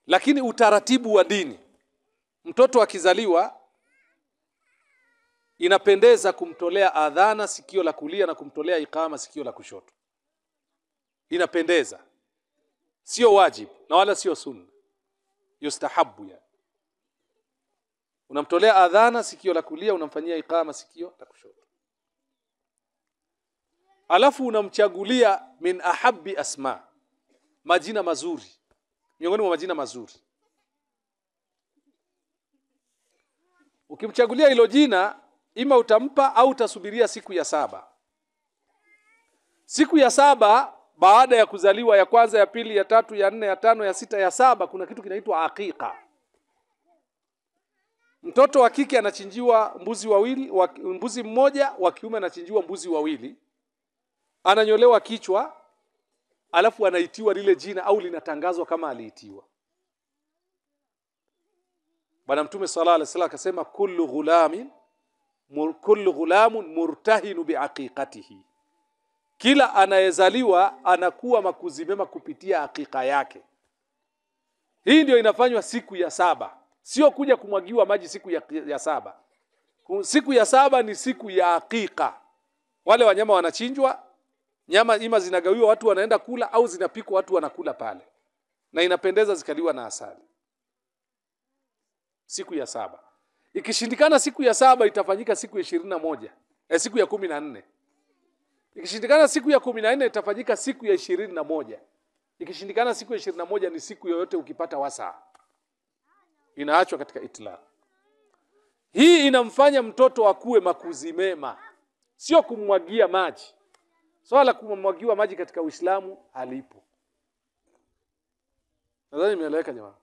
Lakini utaratibu wa dini, mtoto akizaliwa inapendeza kumtolea adhana sikio la kulia na kumtolea ikama sikio la kushoto. Inapendeza. Sio wajibu na wala sio sunna. Yustahabu ya. Unamtolea adhana sikio la kulia, unamfanyia ikama sikio la kushoto. Alafu unamchagulia min ahabbi asma, majina mazuri, miongoni mwa majina mazuri. Ukimchagulia hilo jina, ima utampa au utasubiria siku ya 7. Siku ya 7 baada ya kuzaliwa, ya kwanza, ya pili, ya 3, ya 4, ya 5, ya 6, ya 7, kuna kitu kinaitwa aqiqa. Mtoto wa kike anachinjiwa mbuzi mmoja, wa kiume anachinjiwa mbuzi wawili. Ananyolewa kichwa, alafu anaitiwa lile jina au linatangazwa kama aliitiwa. Bwana Mtume sallallahu alaihi wasallam akasema kullu ghulamun murtahinu biaqiqatihi. Kila anayezaliwa anakuwa makuzi mema kupitia aqiqa yake. Hii ndio inafanywa siku ya 7. Sio kuja kumwagiwa maji siku ya 7. Siku ya 7 ni siku ya aqiqa. Wale wanyama wanachinjwa, nyama ima zinagawiwa, watu wanaenda kula, au zinapikwa, watu wanakula pale. Na inapendeza zikaliwa na asali. Siku ya 7. Ikishindikana siku ya 7 itafanyika siku ya 21. Siku ya 14. Ikishindikana siku ya 14 itafanyika siku ya 21. Ikishindikana siku ya 21 ni siku yoyote ukipata wasaa. Inaachwa katika itlaq. Hii inamfanya mtoto akue makuzi mema. Sio kumwagia maji. Swala kumwagiwa maji katika Uislamu halipo. Nadhani imeeleweka jamaa.